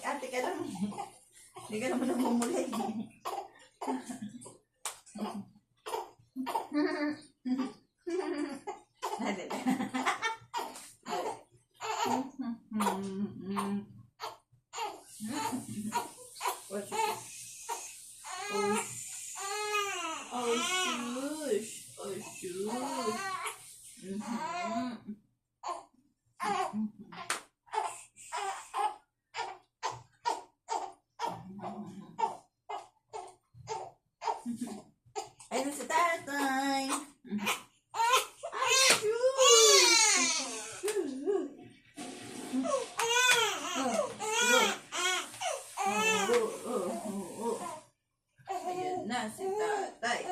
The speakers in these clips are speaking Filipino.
Ate ka lang. Hindi ka naman namumulay. Ayun si tatay. Ayun na si tatay.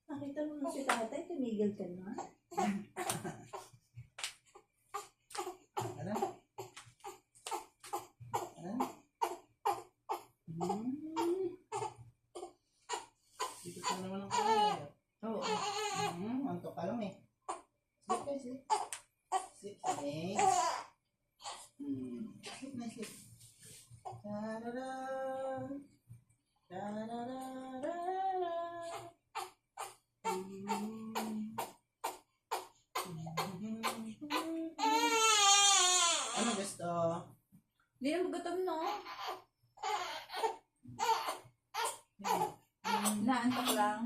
Nakita mo na si tatay, tumigil ka na. Ano? Dito ka naman ang kaya. Oo. Antok ka lang eh. Sleep ka, sleep. Sleep, sleep. Sleep na, sleep. Ta-da-da. Ta-da-da-da-da. Ano gusto? Hindi na magutom, no? Naantok lang.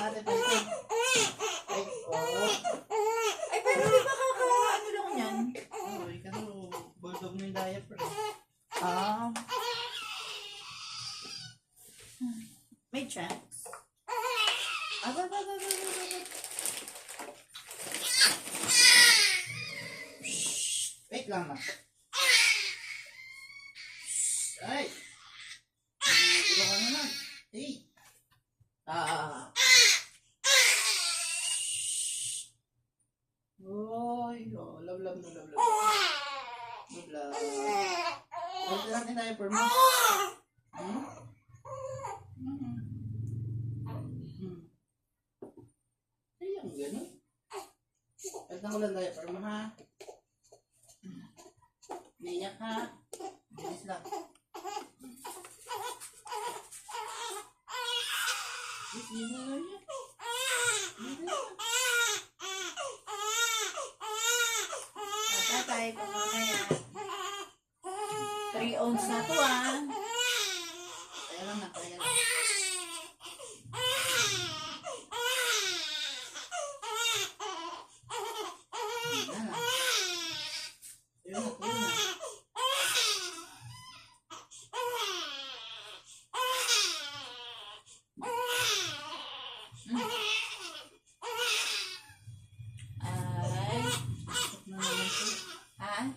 ate palitan. Ay, oh. Ay, pero di ba ano lang yan? Uy, kasi bulldog na yung diaper. Ah. May chance. Aba. Wait lang na. Ay! Iba ka naman. Hey! Ah. Oy, oh, love. Love. Huwag natin diaper mo. Hmm? Ay, ang gano'n. Huwag na ko lang diaper mo, ha? Niyak, ha? Bilis lang. Hindi na lang yan. Tatay, baka kaya. 3 ounce na to ah. Kaya lang na, kaya lang. Ay. Ha?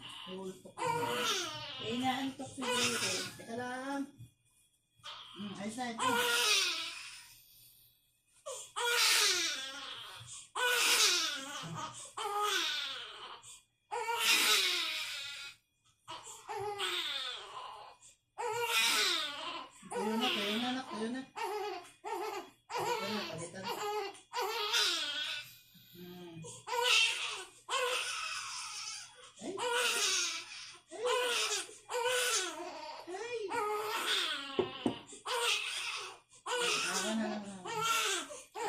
Inaantok siguro. Teka lang. Ayos na ito. Tayo na, anak. Tayo na. Palitan. Ay.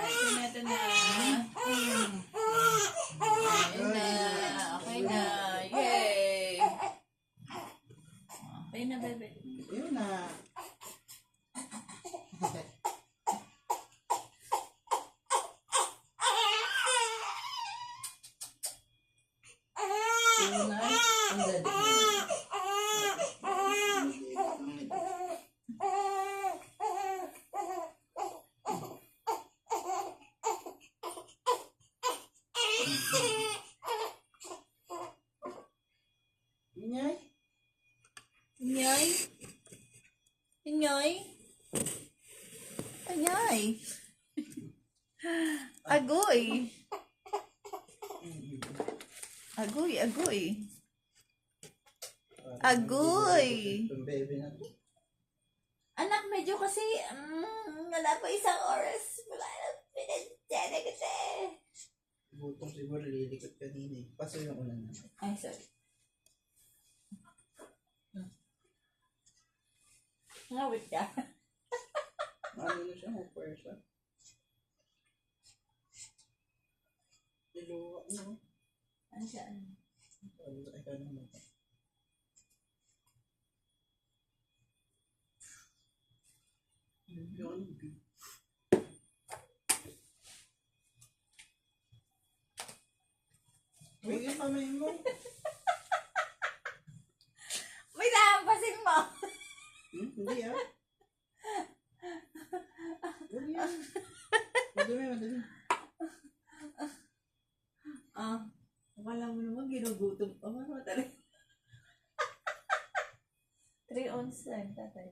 Ay, ito na. Okay na. Yay! Okay na, bebe. Ayun na. Tunay, ang galing. Inyay? Inyoy? Inyoy? Inyoy? Agoy! Agoy! Agoy! Itong baby na to. Anak, medyo kasi, wala pa isang oras. Wala na pinagdala kasi. Butong siguro lilikot kanina eh. Paso yung ulan na. Ay, sorry. Ngawit ka. Ano na siya? Hopper siya. Niluwa na. Ano siya? Ay, ka naman. Yun. Uy, yung kamay mo. May nahampasin mo! Hindi ah. Huwag yan. Madumi. Akala mo naman ginugutom. Ano talaga? 3 ounce lang, tatay.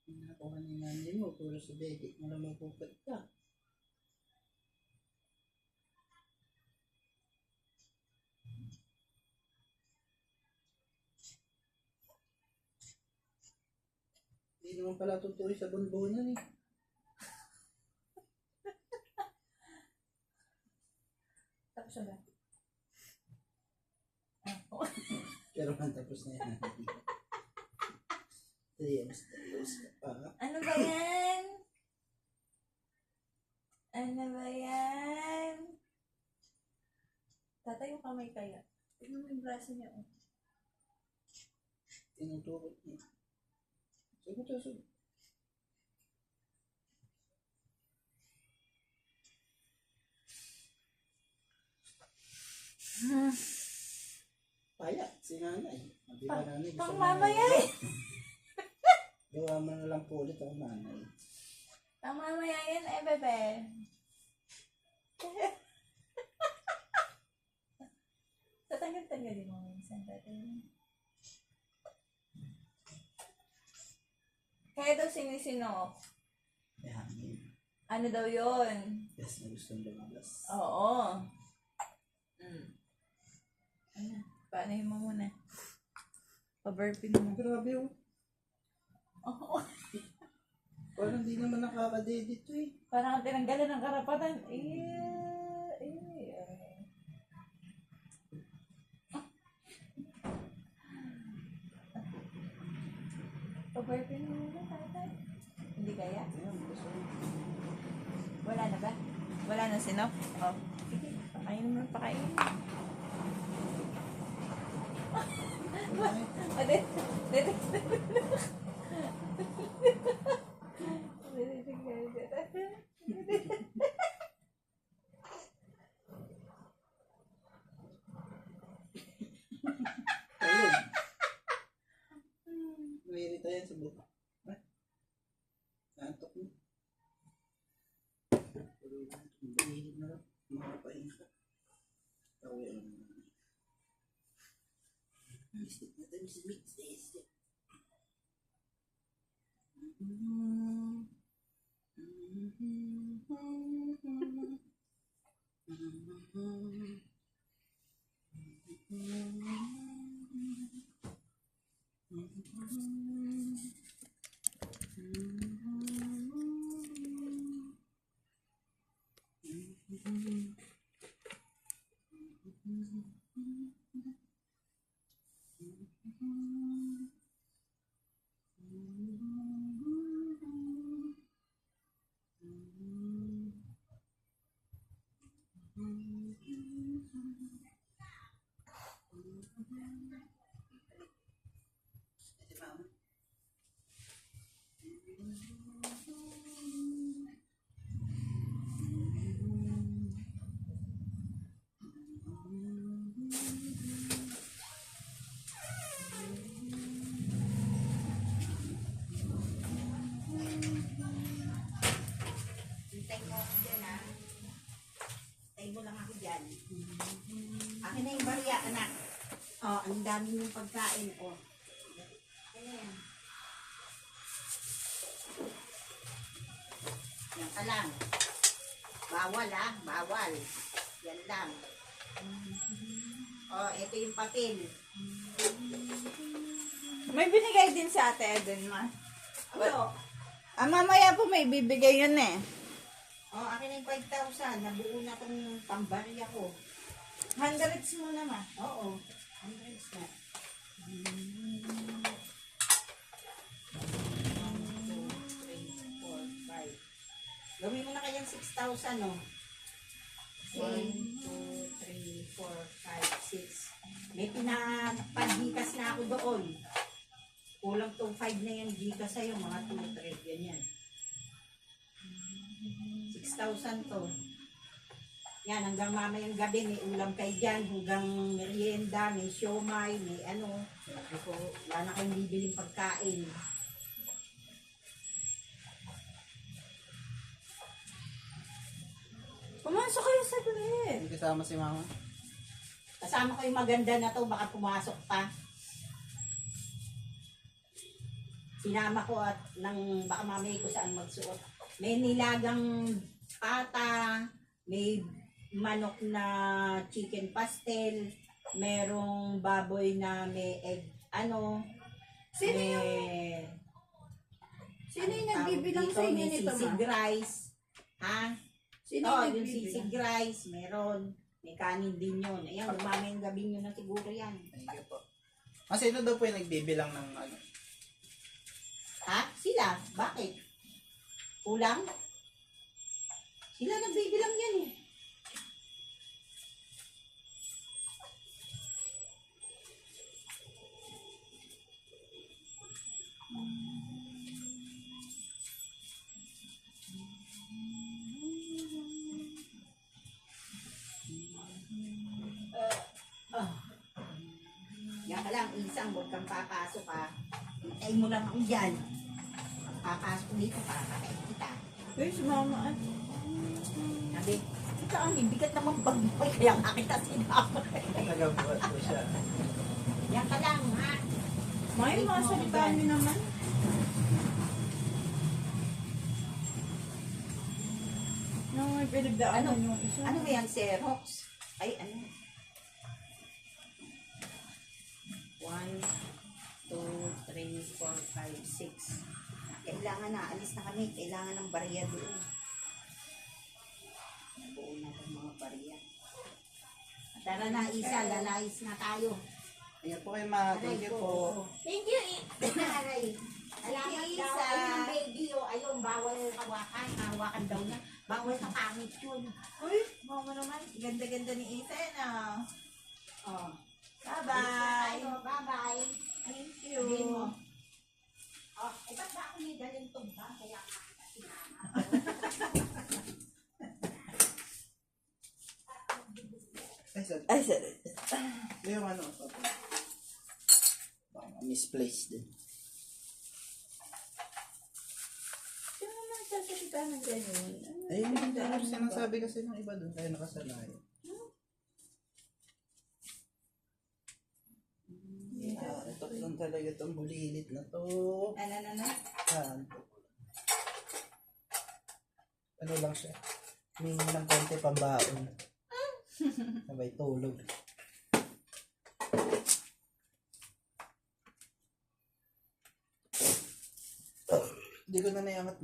Nakuha ni nanay mo, puro sa bebe. Malamang pupat ka. Hindi naman pala tutuloy sa bunbunan eh. Tapos na ba? Pero man tapos na yan. Tayos ka pa. Ano ba yan? Ano ba yan? Tatay, yung kamay kaya. Tignan mo yung braso niya. Oh. Tinutukot niya. Sagot. nanay. Di ba nanay? Gusto Pang mo mamaya na- eh. Gawa mo na lang po ulit ako nanay. Pang mamaya yan eh, bebe. Tatanggal-tanggalin mo minsan dati. Kaya daw sinisinok. May hangin. Ano daw yun? Yes, na gustong lumabas. Oo. Ano? Paano mo muna? Pa-burpee mo. Grabe oh. Oo. Parang di naman nakakadedit to eh. Parang tinanggalan ng karapatan. Pa-burpee mo muna, tatay. Hindi kaya? Ayan, gusto ko. Wala na ba? Wala na sinok? Oh. Sige, pakainin mo, pakainin mo. Ade, Ayun. Nairita yan sa buka. Ha? Nantok mo. Mahilig na lang. Makapahinga ka. Tawin ang Mystic na tayo si Mystic. Si Mama. Hintay mo ako dyan, ha? Hintay mo lang ako dyan. Akin na yung barya, anak. Oh, ang dami yung pagkain, oh. Ano yan? Yan ka lang. Bawal, ha? Bawal. Yan lang. Oh, ito yung papel. may binigay din sa ate Eden, ma. Ano? Mamaya po may bibigay yun eh. Oh, akin na yung 5,000. Nabuo na tong pambarya ko. Hundreds mo na, ma. Oo. Hundreds na. 1, 2, 3, 4, 5. Gawin mo na kayang 6,000, no? 1, 2, 3, 4, 5, 6. May pinapag-gikas na ako doon. Kulang tong 5 na yung gikas sa'yo, mga 2, 3, ganyan. 6,000 to. Yan, hanggang mamayang gabi, may ulam kayo dyan, hanggang merienda, may siomay, may ano. So, wala na kayong bibiling pagkain. Pumasok kayo sa grid. Hindi kasama si Mama. Kasama ko yung maganda na to, baka pumasok pa. Sinama ko at nang baka mamay ko saan magsuot. May nilagang pata, may manok na chicken pastel, merong baboy na may egg, ano, Sino yung, may, sino yung tawag nagbibilang dito, sa inyo may nito, ma? sisig rice, ha? Sino Oo, yung yung nagbibilang? sisig rice, meron. May kanin din yun. Ayan, mamayang gabi nyo na siguro yan. Thank you po. Kasi ito daw po yung nagbibilang ng ano. Ha? Sila? Bakit? Kulang? Sila nagbibilang yan eh. Yan ka lang. isang, huwag kang papasok ha. Hintayin mo lang ako dyan. Papasok dito, papakain kita. Uy, sumama at. Sabi, ito ang bigat naman bag mo, kaya nga kita sinama. Nagabuhat ko siya. Yan ka lang, ha? May mga salitaan niyo naman. No, may pinagdaanan yung isa. Ano ba yan, Xerox? Ay, ano? 1, 2, 3, 4, 5, 6. Kailangan na, alis na kami. Kailangan ng barya doon. Nabuo na ng mga barya. Tara na, Isa. Lalais na tayo. Ayan po kayo ma. Thank you po. Thank you. Aray. Salamat Isa. daw. Ayun ang baby, oh. Ayun, bawal hawakan. Hawakan daw niya. Bawal sa pangit yun. Uy, mama naman. Ganda-ganda ni Ethan ah. Oh. Bye-bye. Bye-bye. Thank Sabihin mo. you. Oh, ba't ba ako may daling tumba? Kaya makita si mama. Ay, sorry. Ay, sorry. Yung ano, sorry. Baka misplaced din. Sino naman sasalita ng ganyan? Ayun, hindi ako sinasabi kasi ng iba doon. Kaya nakasanay. Yeah, ito lang talaga itong bulilit na to. Ano? Yan. Ano lang siya? Humingi ng konti pambaon. Sabay tulog. Hindi ko na naiangat